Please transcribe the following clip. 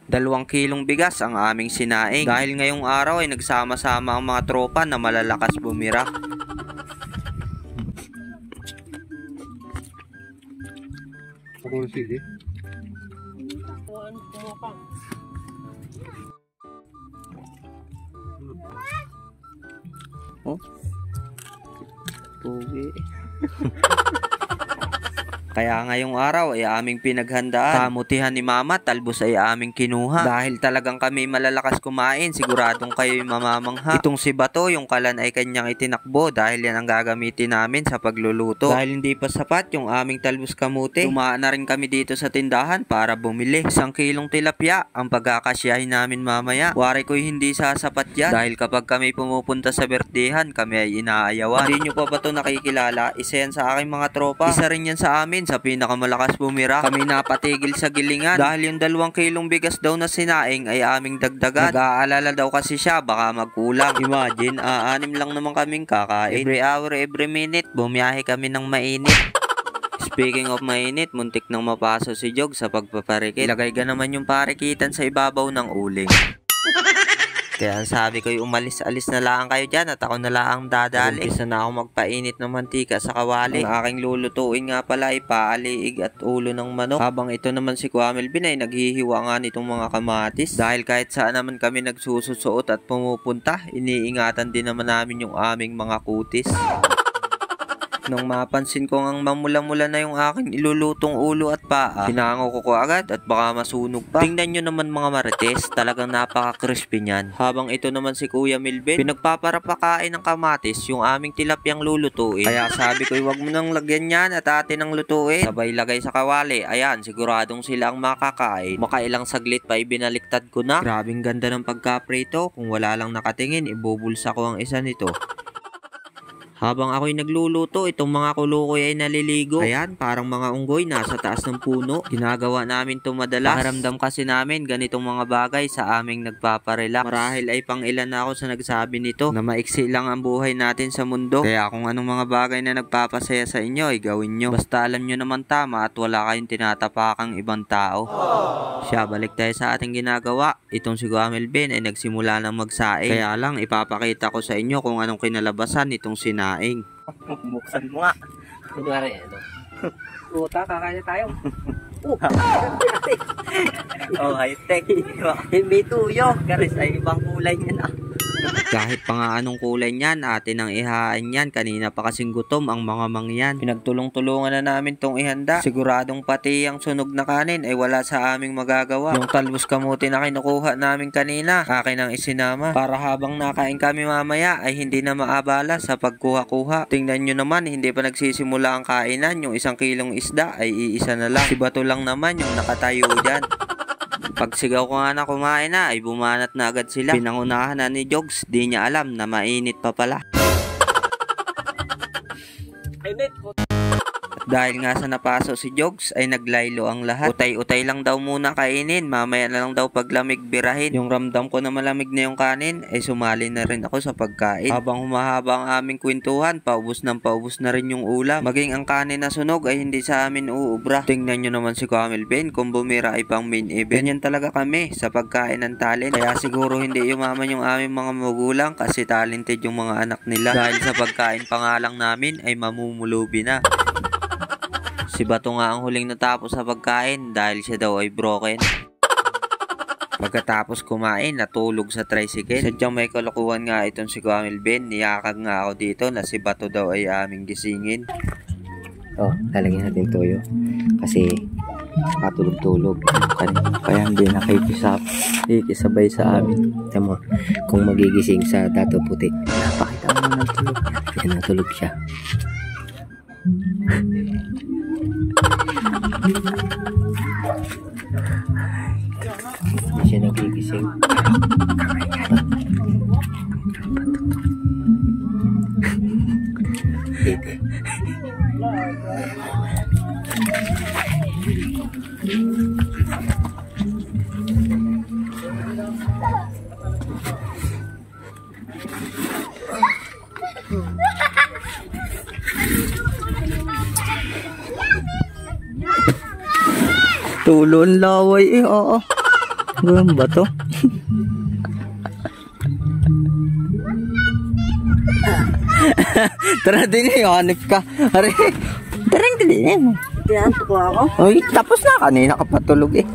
2 kilong bigas ang aming sinaing. Dahil ngayong araw ay nagsama-sama ang mga tropa na malalakas bumira. Sige. Oh. Pugi. Kaya ngayong araw ay aming pinaghandaan. Kamutihan ni Mama, talbos ay aming kinuha. Dahil talagang kami malalakas kumain, siguradong kayo'y mamamangha. Itong si Bato, yung kalan ay kanyang itinakbo dahil yan ang gagamitin namin sa pagluluto. Dahil hindi pa sapat yung aming talbos kamuti, dumaan na rin kami dito sa tindahan para bumili. 1 kilong tilapia ang pagkakasyahin namin mamaya. Wari ko'y hindi sasapat yan dahil kapag kami pumupunta sa birthdayan, kami ay inaayawan. Hindi nyo pa ba ito nakikilala? Isa yan sa aking mga tropa. Isa rin yan sa amin sa pinakamalakas bumira. Kami napatigil sa gilingan dahil yung 2 kilong bigas daw na sinaing ay aming dagdagan. Nag-aalala daw kasi siya baka magkulang. Imagine, 6 lang naman kaming kakain. Every hour, every minute, bumiyahe kami ng mainit. Speaking of mainit, muntik nang mapaso si Jog sa pagpaparikit. Ilagay ka naman yung parikitan sa ibabaw ng uling. Kaya sabi ko umalis-alis na lang kayo dyan at ako na lang dadali. Umpisa na ako magpainit ng mantika sa kawali. Ang aking lulutuin nga pala ay paaliig at ulo ng manok. Habang ito naman si Kuya Melvin ay naghihiwa nga nitong mga kamatis. Dahil kahit saan naman kami nagsususuot at pumupunta, iniingatan din naman namin yung aming mga kutis. Nung mapansin ko ngang mamula-mula na yung aking ilulutong ulo at paa, pinango ko agad at baka masunog pa. Tingnan nyo naman mga marites, talagang napaka-crispy niyan. Habang ito naman si Kuya Melvin, pinagpaparapakain ng kamatis yung aming tilapyang lulutuin. Kaya sabi ko, wag mo nang lagyan yan at atin ang lutuin. Sabay lagay sa kawali. Ayan, siguradong sila ang makakain. Makailang saglit pa ibinaliktad ko na. Grabing ganda ng pagkaprito. Kung wala lang nakatingin, ibubulsa ko ang isa nito. Habang ako'y nagluluto, itong mga kulukoy ay naliligo. Ayan, parang mga unggoy nasa taas ng puno. Ginagawa namin ito madalas. Pakiramdam kasi namin ganitong mga bagay sa aming nagpaparelax. Marahil ay pang ilan na ako sa nagsabi nito na maiksi lang ang buhay natin sa mundo. Kaya kung anong mga bagay na nagpapasaya sa inyo ay gawin nyo. Basta alam nyo naman tama at wala kayong tinatapakang ibang tao. Siya, balik tayo sa ating ginagawa. Itong si Kuya Melvin ay nagsimula ng magsaing. Kaya lang ipapakita ko sa inyo kung anong kinalabasan nitong sinaing. Buksan mo nga. Kunwari, ito. Puta, kakain tayo. Oh, high-tech. Hindi tuyo. Garis ay ibang kulay yan ah. Kahit pa nga anong kulay niyan, atin ang ihain yan. Kanina pa kasing gutom ang mga mangyan. Pinagtulong-tulungan na namin tong ihanda. Siguradong pati ang sunog na kanin ay wala sa aming magagawa. Yung talbos kamuti na kinukuha namin kanina, akin ang isinama. Para habang nakain kami mamaya ay hindi na maabala sa pagkuha-kuha. Tingnan nyo naman, hindi pa nagsisimula ang kainan. Yung 1 kilong isda ay iisa na lang. Si Bato lang naman yung nakatayo dyan. Pagsigaw ko nga na kumain na ay bumanat na agad sila. Pinangunahan na ni Jogs, di niya alam na mainit pa pala. Init. Dahil nga sa napaso si Jogs ay naglaylo ang lahat. Utay-utay lang daw muna kainin, mamaya na lang daw paglamig birahin. Yung ramdam ko na malamig na yung kanin ay sumali na rin ako sa pagkain. Habang humahaba ang aming kwentuhan, paubos na rin yung ulam. Maging ang kanin na sunog ay hindi sa amin uubra. Tingnan nyo naman si Kuya Melvin, kung bumira ay pang main event. Ganyan talaga kami sa pagkain ng talent. Kaya siguro hindi yumaman yung aming mga magulang kasi talented yung mga anak nila. Dahil sa pagkain pa nga lang namin ay mamumulubi na. Si Bato nga ang huling natapos sa pagkain dahil siya daw ay broken. Pagkatapos kumain, natulog sa tricycle. Sadyang may kalokohan nga itong si Kuya Melvin. Niyakag nga ako dito na si Bato daw ay aming gisingin. Oh, lalagyan natin toyo. Kasi patulog-tulog. Kaya hindi nakikisabay sa amin. Tama, kung magigising sa dato puti. Napakita mo ng tulog. Kaya natulog siya. Hindi siya nagigising. Tulon laway oo. Ganun ba to? Tara din eh, hanip ka. Are, tara din eh. Pinanto ko ako. Oy, tapos na kanina ka patulog eh.